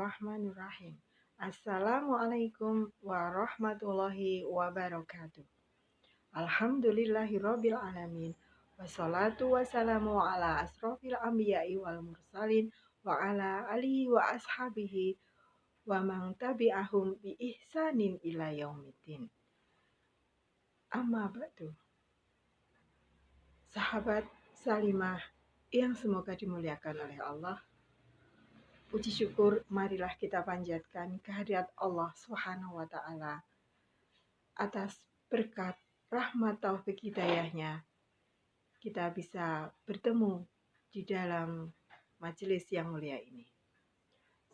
Bismillahirrahmanirrahim. Assalamualaikum warahmatullahi wabarakatuh. Alhamdulillahirabbil alamin. Wassalatu wassalamu ala asrofil anbiya'i wal mursalin wa ala alihi wa ashabihi wa man tabi'ahum bi ihsanin ila yaumiddin. Amma ba'du. Sahabat Salimah yang semoga dimuliakan oleh Allah. Puji syukur marilah kita panjatkan kehadirat Allah Subhanahu wa taala atas berkat rahmat taufik hidayahnya kita bisa bertemu di dalam majelis yang mulia ini.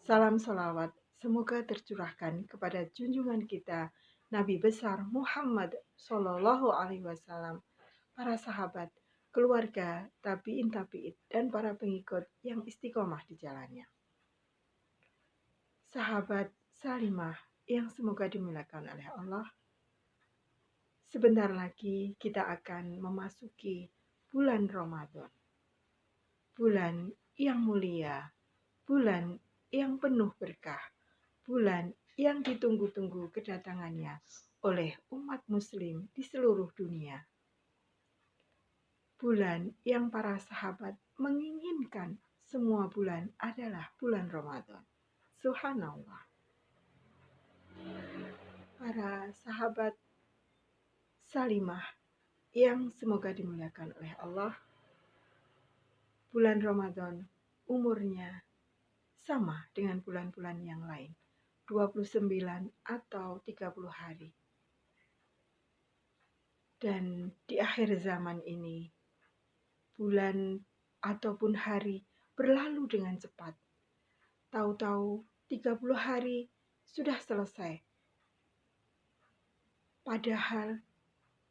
Salam salawat semoga tercurahkan kepada junjungan kita Nabi besar Muhammad Sallallahu Alaihi Wasallam, para sahabat, keluarga, tabi'in, dan para pengikut yang istiqomah di jalannya. Sahabat Salimah yang semoga dimuliakan oleh Allah, sebentar lagi kita akan memasuki bulan Ramadan. Bulan yang mulia, bulan yang penuh berkah, bulan yang ditunggu-tunggu kedatangannya oleh umat muslim di seluruh dunia. Bulan yang para sahabat menginginkan semua bulan adalah bulan Ramadan. Subhanallah. Para sahabat Salimah yang semoga dimuliakan oleh Allah, bulan Ramadan umurnya sama dengan bulan-bulan yang lain, 29 atau 30 hari. Dan di akhir zaman ini, bulan ataupun hari berlalu dengan cepat. Tahu-tahu 30 hari sudah selesai. Padahal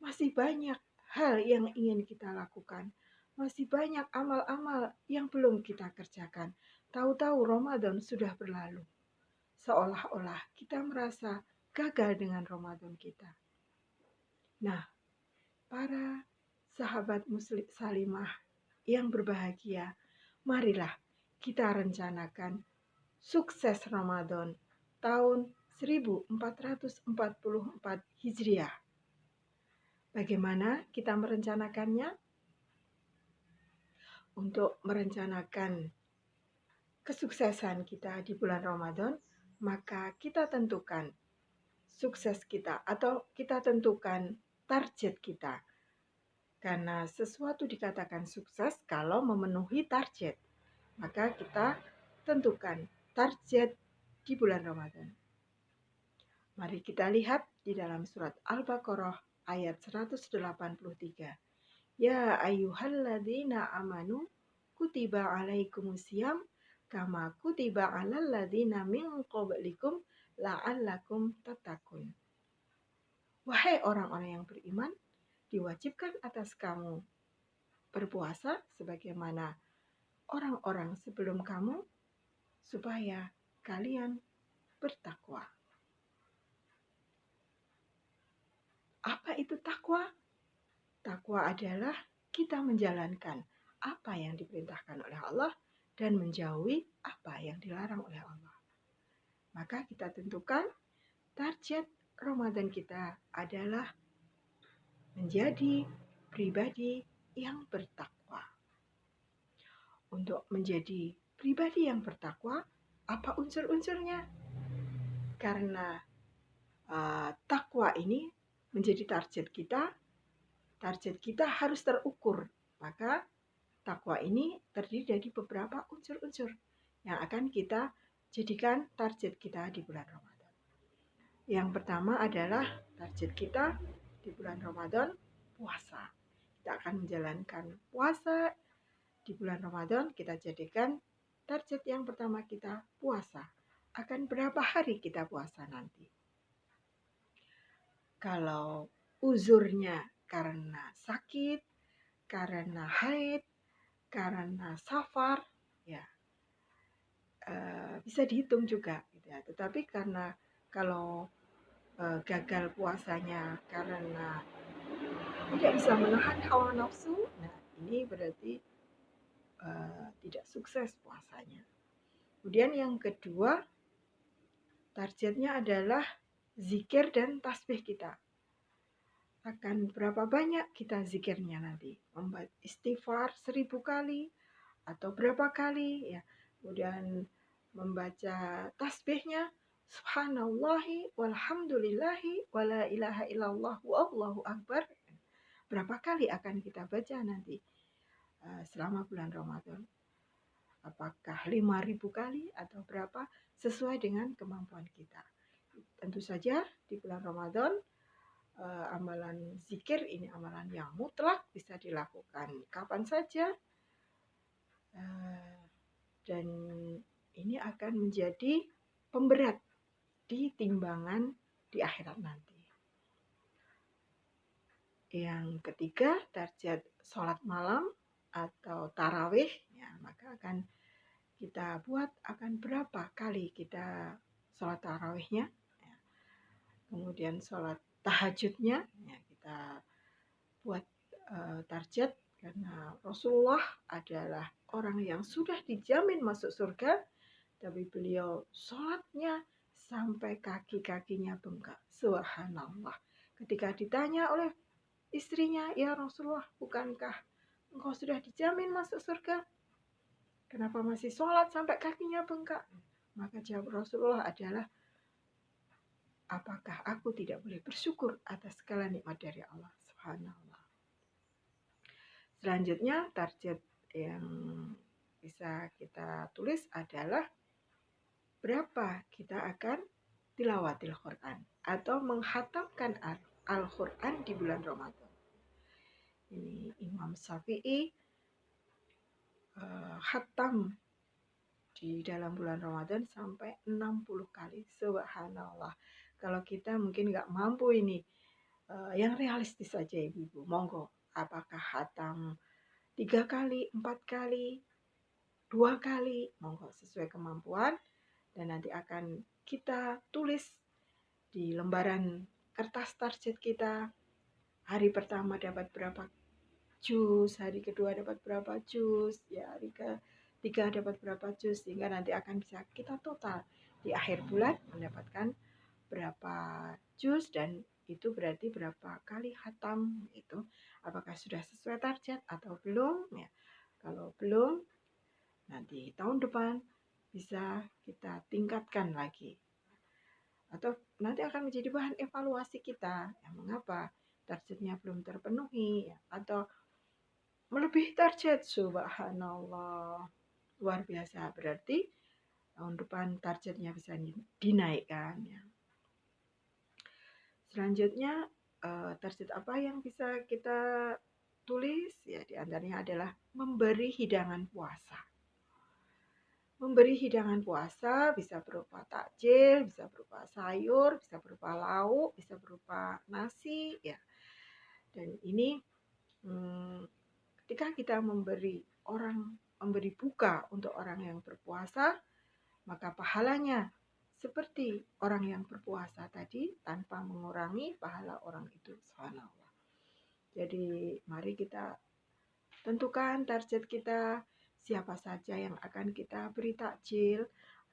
masih banyak hal yang ingin kita lakukan. Masih banyak amal-amal yang belum kita kerjakan. Tahu-tahu Ramadan sudah berlalu. Seolah-olah kita merasa gagal dengan Ramadan kita. Nah, para sahabat muslim Salimah yang berbahagia, marilah kita rencanakan sukses Ramadan tahun 1444 Hijriah. Bagaimana kita merencanakannya? Untuk merencanakan kesuksesan kita di bulan Ramadan, maka kita tentukan sukses kita atau kita tentukan target kita. Karena sesuatu dikatakan sukses kalau memenuhi target. Maka kita tentukan target di bulan Ramadan. Mari kita lihat di dalam surat Al-Baqarah ayat 183. Ya ayyuhalladzina amanu kutiba alaikumusiyam kama kutiba alal ladzina min qablikum la'allakum tattaqun. Wahai orang-orang yang beriman, diwajibkan atas kamu berpuasa sebagaimana orang-orang sebelum kamu supaya kalian bertakwa. Apa itu takwa? Takwa adalah kita menjalankan apa yang diperintahkan oleh Allah dan menjauhi apa yang dilarang oleh Allah. Maka kita tentukan target Ramadan kita adalah menjadi pribadi yang bertakwa. Untuk menjadi pribadi yang bertakwa, apa unsur-unsurnya? Karena takwa ini menjadi target kita harus terukur. Maka takwa ini terdiri dari beberapa unsur-unsur yang akan kita jadikan target kita di bulan Ramadan. Yang pertama adalah target kita di bulan Ramadan puasa. Kita akan menjalankan puasa di bulan Ramadan, kita jadikan target yang pertama kita puasa. Akan berapa hari kita puasa nanti? Kalau uzurnya karena sakit, karena haid, karena safar, ya bisa dihitung juga. Gitu ya. Tetapi karena kalau gagal puasanya karena tidak bisa menahan hawa nafsu, nah ini berarti tidak sukses puasanya. Kemudian yang kedua, targetnya adalah zikir dan tasbih kita. Akan berapa banyak kita zikirnya nanti. Membaca istighfar 1000 kali atau berapa kali ya. Kemudian membaca tasbihnya subhanallahi walhamdulillahi wala ilaha illallah wallahu akbar. Berapa kali akan kita baca nanti selama bulan Ramadan? Apakah 5.000 kali atau berapa? Sesuai dengan kemampuan kita. Tentu saja di bulan Ramadan amalan zikir ini amalan yang mutlak, bisa dilakukan kapan saja, dan ini akan menjadi pemberat di timbangan di akhirat nanti. Yang ketiga, target sholat malam atau tarawih, ya, maka akan kita buat akan berapa kali kita sholat tarawihnya, ya. Kemudian sholat tahajudnya, ya, kita buat target, karena Rasulullah adalah orang yang sudah dijamin masuk surga, tapi beliau sholatnya sampai kaki-kakinya bengkak. Subhanallah. Ketika ditanya oleh istrinya, ya Rasulullah, bukankah engkau sudah dijamin masuk surga? Kenapa masih sholat sampai kakinya bengkak? Maka jawab Rasulullah adalah, apakah aku tidak boleh bersyukur atas segala nikmat dari Allah? Subhanallah. Selanjutnya, target yang bisa kita tulis adalah berapa kita akan tilawatil Quran atau menghatamkan Al-Quran di bulan Ramadan. Ini Imam Syafi'i khatam di dalam bulan Ramadan sampai 60 kali. Subhanallah. Kalau kita mungkin nggak mampu ini, yang realistis saja ibu-ibu, monggo. Apakah khatam 3 kali, 4 kali, 2 kali, monggo sesuai kemampuan. Dan nanti akan kita tulis di lembaran kertas target kita. Hari pertama dapat berapa juz, hari kedua dapat berapa juz, ya hari ketiga dapat berapa juz, sehingga nanti akan bisa kita total di akhir bulan mendapatkan berapa juz, dan itu berarti berapa kali khatam itu. Apakah sudah sesuai target atau belum, ya. Kalau belum, nanti tahun depan bisa kita tingkatkan lagi, atau nanti akan menjadi bahan evaluasi kita, ya, mengapa targetnya belum terpenuhi, ya, atau melebihi target. Subhanallah, luar biasa. Berarti tahun depan targetnya bisa dinaikkan, ya. Selanjutnya, target apa yang bisa kita tulis? Ya, diantaranya adalah memberi hidangan puasa. Memberi hidangan puasa bisa berupa takjil, bisa berupa sayur, bisa berupa lauk, bisa berupa nasi, ya. Dan ini ketika kita memberi buka untuk orang yang berpuasa, maka pahalanya seperti orang yang berpuasa tadi, tanpa mengurangi pahala orang itu. Subhanallah. Jadi mari kita tentukan target kita, siapa saja yang akan kita beri takjil,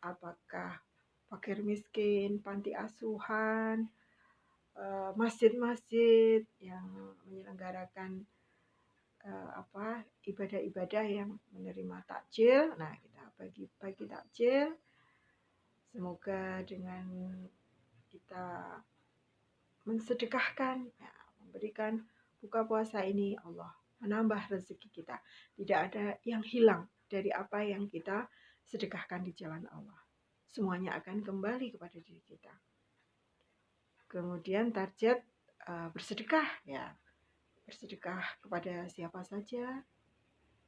apakah fakir miskin, panti asuhan, masjid-masjid yang menyelenggarakan ibadah-ibadah yang menerima takjil. Nah, kita bagi takjil. Semoga dengan kita mensedekahkan, ya, memberikan buka puasa ini, Allah menambah rezeki kita. Tidak ada yang hilang dari apa yang kita sedekahkan di jalan Allah. Semuanya akan kembali kepada diri kita. Kemudian target bersedekah, ya. Bersedekah kepada siapa saja,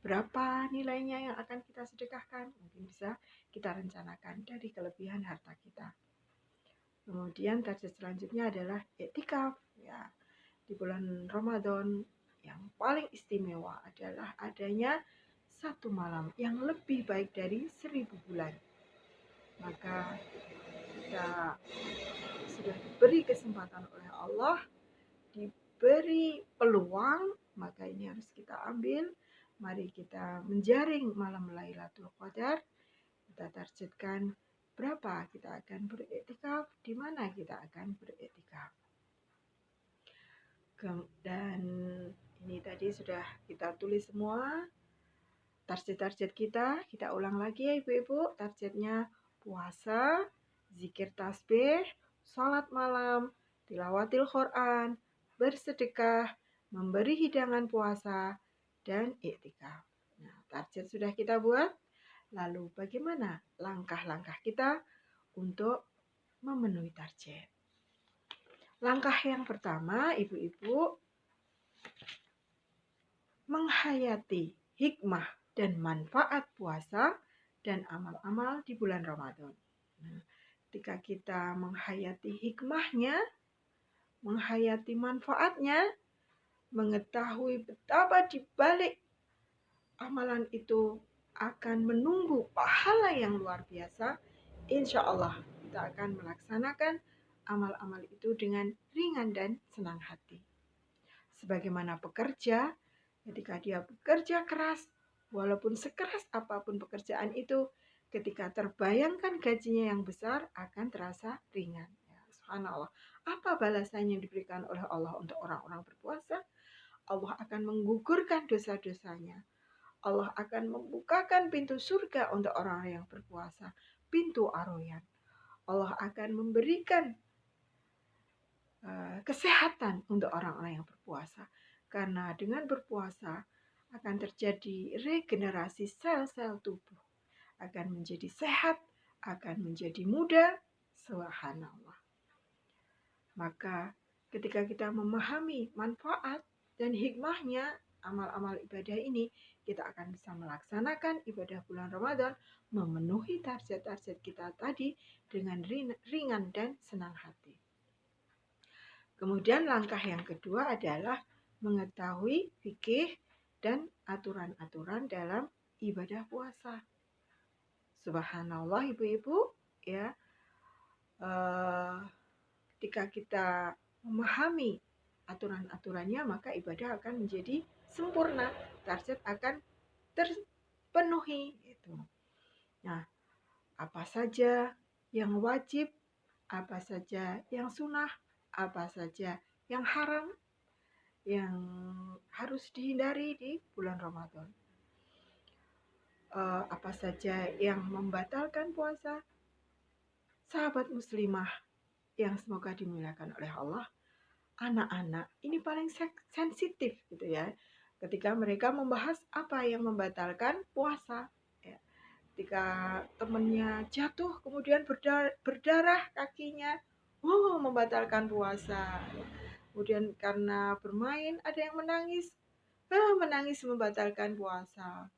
berapa nilainya yang akan kita sedekahkan, mungkin bisa kita rencanakan dari kelebihan harta kita. Kemudian target selanjutnya adalah iktikaf, ya. Di bulan Ramadan yang paling istimewa adalah adanya satu malam yang lebih baik dari 1000 bulan. Maka kita sudah diberi kesempatan oleh Allah, diberi peluang, maka ini harus kita ambil. Mari kita menjaring malam Lailatul Qadar. Kita targetkan berapa kita akan beriktikaf, di mana kita akan beriktikaf. Dan ini tadi sudah kita tulis semua target-target kita ulang lagi ya ibu-ibu. Targetnya puasa, zikir tasbih, sholat malam, tilawatil Quran, bersedekah, memberi hidangan puasa, dan iktikaf. Nah, target sudah kita buat. Lalu bagaimana langkah-langkah kita untuk memenuhi target? Langkah yang pertama, ibu-ibu, menghayati hikmah dan manfaat puasa dan amal-amal di bulan Ramadan. Nah, ketika kita menghayati hikmahnya, menghayati manfaatnya, mengetahui betapa di balik amalan itu akan menunggu pahala yang luar biasa, insya Allah kita akan melaksanakan amal-amal itu dengan ringan dan senang hati. Sebagaimana pekerja, ketika dia bekerja keras, walaupun sekeras apapun pekerjaan itu, ketika terbayangkan gajinya yang besar, akan terasa ringan. Ya, subhanallah. Apa balasan yang diberikan oleh Allah untuk orang-orang berpuasa? Allah akan menggugurkan dosa-dosanya. Allah akan membukakan pintu surga untuk orang yang berpuasa, pintu aroyan. Allah akan memberikan kesehatan untuk orang-orang yang berpuasa. Karena dengan berpuasa akan terjadi regenerasi sel-sel tubuh. Akan menjadi sehat, akan menjadi muda, subhanallah. Maka ketika kita memahami manfaat dan hikmahnya amal-amal ibadah ini, kita akan bisa melaksanakan ibadah bulan Ramadan, memenuhi target-target kita tadi dengan ringan dan senang hati. Kemudian langkah yang kedua adalah mengetahui fikih dan aturan-aturan dalam ibadah puasa. Subhanallah ibu-ibu, ya. Ketika kita memahami aturan-aturannya, maka ibadah akan menjadi sempurna, target akan terpenuhi gitu. Nah, apa saja yang wajib, apa saja yang sunnah, apa saja yang haram, yang harus dihindari di bulan Ramadan. Apa saja yang membatalkan puasa. Sahabat muslimah yang semoga dimuliakan oleh Allah, anak-anak ini paling sensitif gitu ya. Ketika mereka membahas apa yang membatalkan puasa. Ya. Ketika temannya jatuh kemudian berdarah kakinya, membatalkan puasa. Kemudian karena bermain ada yang menangis, menangis membatalkan puasa.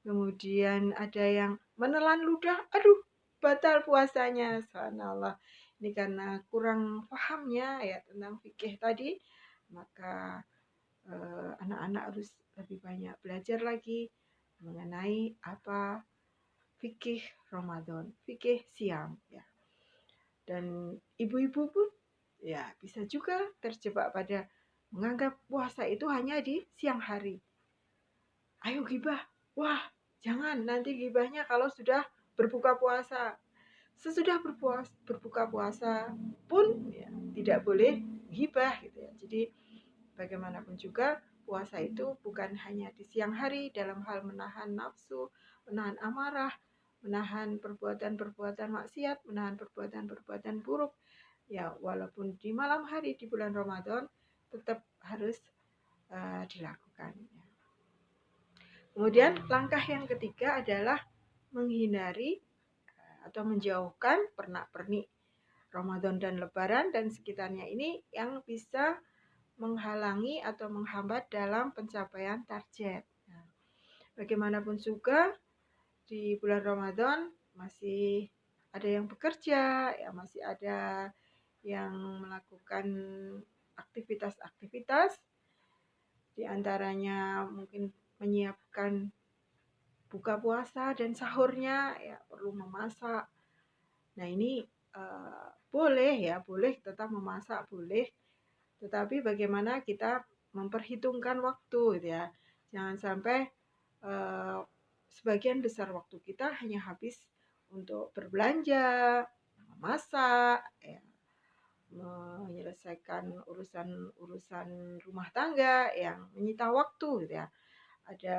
Kemudian ada yang menelan ludah, aduh batal puasanya. Subhanallah. Ini karena kurang pahamnya ya tentang fikih tadi, maka anak-anak harus lebih banyak belajar lagi mengenai apa fikih Ramadan, fikih siam ya. Dan ibu-ibu pun ya bisa juga terjebak pada menganggap puasa itu hanya di siang hari. Ayo gibah, wah jangan, nanti gibahnya kalau sudah berbuka puasa. Sesudah berbuka puasa pun ya, tidak boleh gibah gitu ya. Jadi bagaimanapun juga puasa itu bukan hanya di siang hari dalam hal menahan nafsu, menahan amarah, menahan perbuatan-perbuatan maksiat, menahan perbuatan-perbuatan buruk. Ya, walaupun di malam hari di bulan Ramadan tetap harus dilakukan. Kemudian langkah yang ketiga adalah menghindari atau menjauhkan pernak-pernik Ramadan dan Lebaran dan sekitarnya ini yang bisa menghalangi atau menghambat dalam pencapaian target. Nah, bagaimanapun juga di bulan Ramadan masih ada yang bekerja, ya masih ada yang melakukan aktivitas-aktivitas, di antaranya mungkin menyiapkan buka puasa dan sahurnya, ya perlu memasak. Nah ini boleh tetap memasak, boleh. Tetapi bagaimana kita memperhitungkan waktu gitu ya. Jangan sampai sebagian besar waktu kita hanya habis untuk berbelanja, memasak, ya, menyelesaikan urusan-urusan rumah tangga yang menyita waktu gitu ya. Ada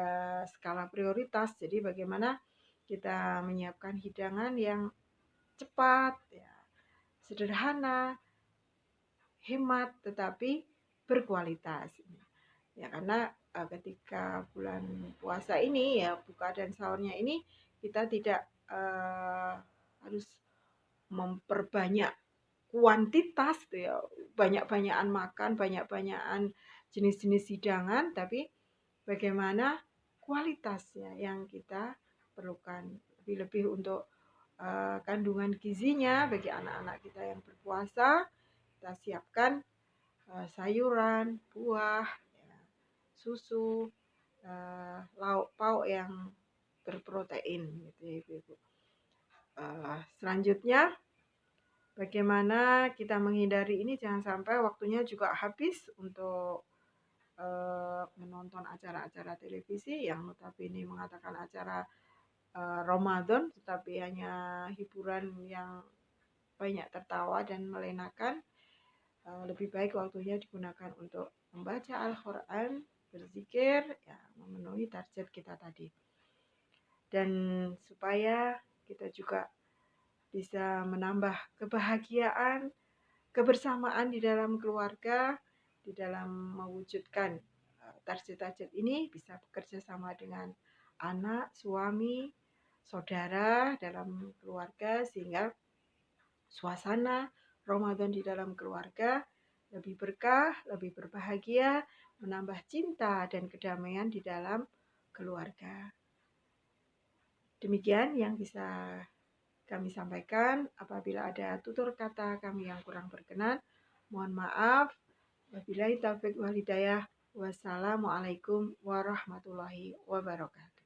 skala prioritas. Jadi bagaimana kita menyiapkan hidangan yang cepat, ya, sederhana, hemat tetapi berkualitas. Ya karena ketika bulan puasa ini ya buka dan sahurnya ini kita tidak harus memperbanyak kuantitas tuh ya, banyak-banyakan makan, banyak-banyakan jenis-jenis hidangan, tapi bagaimana kualitasnya yang kita perlukan. Lebih-lebih untuk kandungan gizinya bagi anak-anak kita yang berpuasa, kita siapkan sayuran, buah, ya, susu, lauk pauk yang berprotein gitu ya Ibu. Selanjutnya bagaimana kita menghindari ini jangan sampai waktunya juga habis untuk menonton acara-acara televisi yang notabene mengatakan acara Ramadan tetapi hanya hiburan yang banyak tertawa dan melenakan. Lebih baik waktunya digunakan untuk membaca Al-Quran, berzikir, ya, memenuhi target kita tadi. Dan supaya kita juga bisa menambah kebahagiaan, kebersamaan di dalam keluarga, di dalam mewujudkan target-target ini bisa bekerja sama dengan anak, suami, saudara dalam keluarga sehingga suasana Ramadan di dalam keluarga lebih berkah, lebih berbahagia, menambah cinta dan kedamaian di dalam keluarga. Demikian yang bisa kami sampaikan. Apabila ada tutur kata kami yang kurang berkenan, mohon maaf. Wabillahi taufiq wal hidayah. Wassalamualaikum warahmatullahi wabarakatuh.